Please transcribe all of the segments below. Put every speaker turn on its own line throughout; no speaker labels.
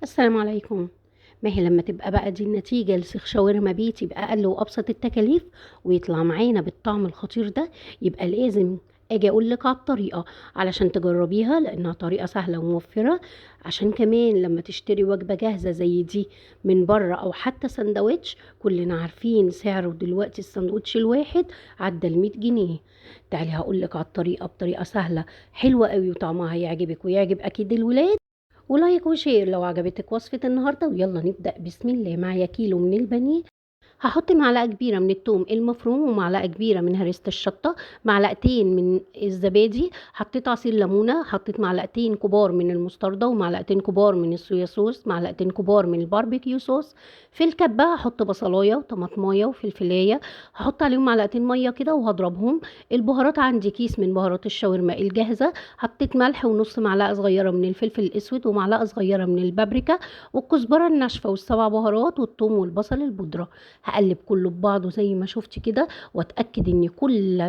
السلام عليكم. ما هي لما تبقى بقى دي النتيجة لسيخ شاورما بيتي بأقل وأبسط التكاليف ويطلع معانا بالطعم الخطير ده، يبقى لازم اجي اقول لك على الطريقة علشان تجربيها، لانها طريقة سهلة وموفرة. عشان كمان لما تشتري وجبة جاهزة زي دي من بره او حتى سندوتش، كلنا عارفين سعره دلوقتي السندوتش الواحد عدى ال100 جنيه. تعالي هقول لك على الطريقة بطريقة سهلة حلوة قوي، وطعمها هيعجبك ويعجب اكيد الولاد. ولايك وشير لو عجبتك وصفة النهاردة، ويلا نبدأ. بسم الله. معايا كيلو من البانيه. هحط معلقة كبيرة من الثوم المفروم، ومعلقة كبيرة من هريسة الشطة، معلقتين من الزبادي، حطيت عصير ليمونة، حطيت معلقتين كبار من المستردة، ومعلقتين كبار من الصويا صوص، معلقتين كبار من الباربيكيو صوص. في الكبة هحط بصلاية وطماطماية وفلفلاية، هحط عليهم معلقتين مية كده وهضربهم. البهارات عندي كيس من بهارات الشاورما الجاهزة، حطيت ملح ونص معلقة صغيرة من الفلفل الأسود ومعلقة صغيرة من البابريكا والكزبرة الناشفة والسبع بهارات والثوم والبصل البودرة. هقلب كله ببعضه زي ما شفتي كده، واتاكد ان كل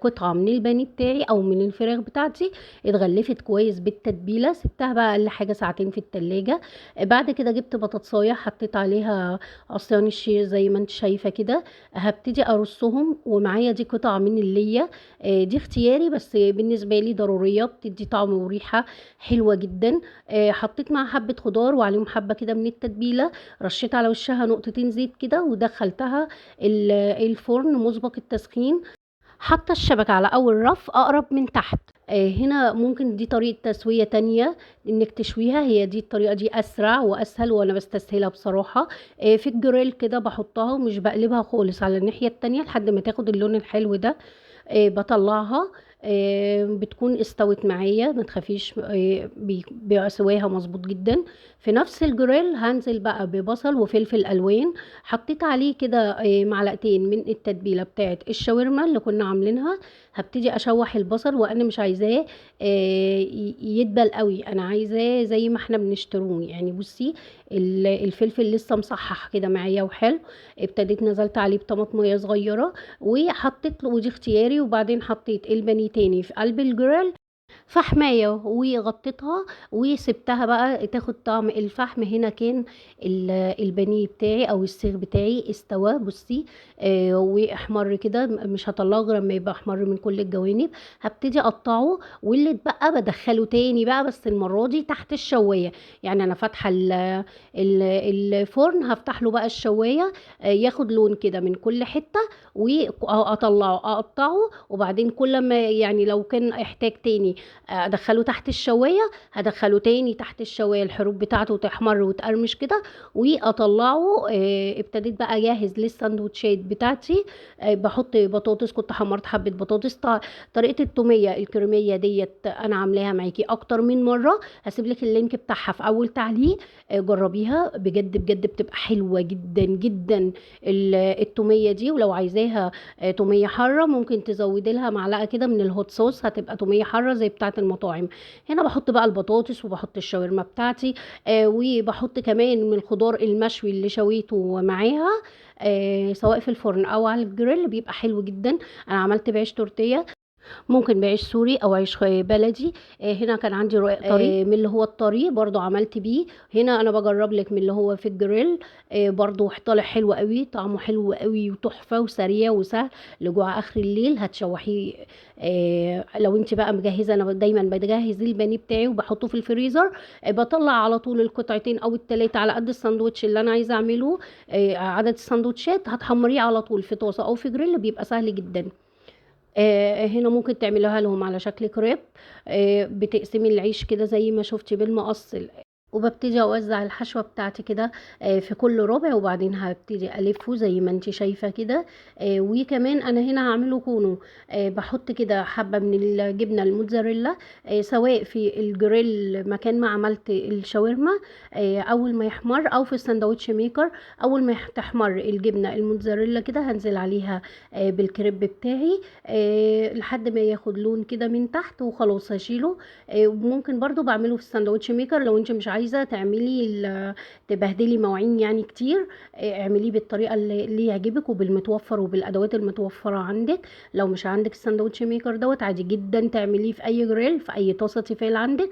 قطعه من البانيه بتاعي او من الفراخ بتاعتي اتغلفت كويس بالتتبيله. سبتها بقى اقل حاجه ساعتين في التلاجة. بعد كده جبت بطاطسايه حطيت عليها عصيان الشير زي ما انت شايفه كده. هبتدي ارصهم، ومعايا دي قطعه من الليه. دي اختياري بس بالنسبه لي ضروريه، بتدي طعم وريحه حلوه جدا. حطيت مع حبه خضار وعليهم حبه كده من التتبيله، رشيت على وشها نقطتين زيت كده ودخلتها الفرن مسبق التسخين. حاطه الشبكة على اول رف اقرب من تحت. هنا ممكن دي طريقة تسوية تانية انك تشويها، هي دي الطريقة دي اسرع واسهل وانا بستسهلها بصراحة. في الجريل كده بحطها ومش بقلبها خالص على الناحية التانية لحد ما تاخد اللون الحلو ده. بطلعها. بتكون استوت معايا، ما تخافيش. بيبقى سواها مظبوط جدا. في نفس الجريل هنزل بقى ببصل وفلفل الوان. حطيت عليه كده معلقتين من التتبيله بتاعه الشاورما اللي كنا عاملينها. هبتدي اشوح البصل وانا مش عايزاه يدبل قوي، انا عايزاه زي ما احنا بنشتروه يعني. بصي، الفلفل لسه مصحح كده معايا وحلو. ابتديت نزلت عليه بطماطميه صغيره وحطيت له، ودي اختياري. وبعدين حطيت البانيه تاني في قلب الجريل فحماية وغطيتها وسبتها بقى تاخد طعم الفحم. هنا كان البانيه بتاعي او السيخ بتاعي استوى. بصي واحمر كده، مش هطلعه غير لما يبقى احمر من كل الجوانب. هبتدي اقطعه، واللي اتبقى بدخله تاني بقى، بس المرة دي تحت الشواية. يعني انا فاتحة الفرن، هفتح له بقى الشواية ياخد لون كده من كل حتة، واطلعه اقطعه. وبعدين كل ما يعني لو كان احتاج تاني ادخله تحت الشوايه، هدخله تاني تحت الشوايه الحروف بتاعته تحمر وتقرمش كده واطلعه. ابتديت بقى اجهز للساندوتشات بتاعتي. بحط بطاطس، كنت حمرت حبه بطاطس. طريقه التوميه الكريميه ديت انا عاملاها معاكي اكتر من مره، هسيب لك اللينك بتاعها في اول تعليق. جربيها بجد بجد بتبقى حلوه جدا جدا التوميه دي. ولو عايزاها توميه حاره ممكن تزودي لها معلقه كده من الهوت صوص، هتبقى توميه حاره زي بتاعه المطاعم. هنا بحط بقى البطاطس وبحط الشاورما بتاعتي. وبحط كمان من الخضار المشوي اللي شويته معاها. سواء في الفرن او على الجريل بيبقى حلو جدا. انا عملت بعيش تورتيه، ممكن بعيش سوري او عيش بلدي. هنا كان عندي رقاق طري من اللي هو الطري برضو عملت بيه. هنا انا بجرب لك من اللي هو في الجريل. برضو طالع حلو قوي، طعمه حلو قوي وتحفة وسريع وسهل لجوع اخر الليل هتشوحيه. لو انت بقى مجهزة، انا دايما بجهز البانيه بتاعي وبحطه في الفريزر. بطلع على طول القطعتين او التلاتة على قد الساندوتش اللي انا عايزة اعمله. عدد الساندوتشات هتحمريه على طول في طاسة او في جريل، بيبقى سهل جدا. هنا ممكن تعملوها لهم على شكل كريب. بتقسمي العيش كده زي ما شفتي بالمقص، وببتدي اوزع الحشوه بتاعتي كده في كل ربع، وبعدين هبتدي الفه زي ما انت شايفه كده. وكمان انا هنا هعمله كونو. بحط كده حبه من الجبنه الموتزاريلا، سواء في الجريل مكان ما عملت الشاورما اول ما يحمر، او في الساندوتش ميكر اول ما تحمر الجبنه الموتزاريلا كده هنزل عليها بالكريب بتاعي لحد ما ياخد لون كده من تحت، وخلاص هشيله. ممكن برضو بعمله في الساندوتش ميكر لو انت مش عايزه تعملي تبهدلي مواعين يعني كتير. اعمليه بالطريقه اللي يعجبك وبالمتوفر وبالادوات المتوفره عندك. لو مش عندك الساندوتش ميكر دوت، عادي جدا تعمليه في اي جريل في اي طاسه تيفال عندك.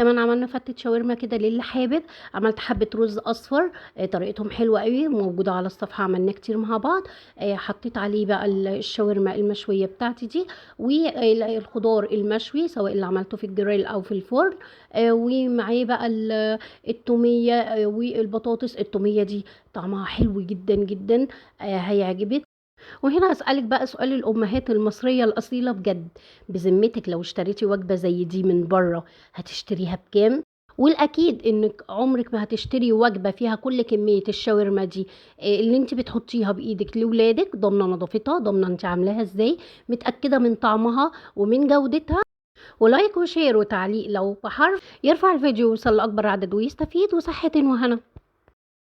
كمان عملنا فتة شاورما كده للي حابب. عملت حبة رز اصفر، طريقتهم حلوة قوي، موجودة على الصفحة، عملنا كتير مع بعض. حطيت عليه بقى الشاورما المشوية بتاعتي دي، والخضار المشوي سواء اللي عملته في الجريل او في الفرن. ومعاه بقى التومية، والبطاطس. التومية دي طعمها حلو جدا جدا، هيعجبك. وهنا أسألك بقى سؤال الأمهات المصرية الأصيلة بجد، بذمتك لو اشتريتي وجبة زي دي من بره هتشتريها بكام؟ والأكيد إنك عمرك ما هتشتري وجبة فيها كل كمية الشاورما دي، اللي انت بتحطيها بإيدك لولادك، ضامنة نظافتها، ضامنة انت عاملاها ازاي، متأكدة من طعمها ومن جودتها. ولايك وشير وتعليق لو بحرف يرفع الفيديو ويوصل لأكبر عدد ويستفيد، وصحة وهنا.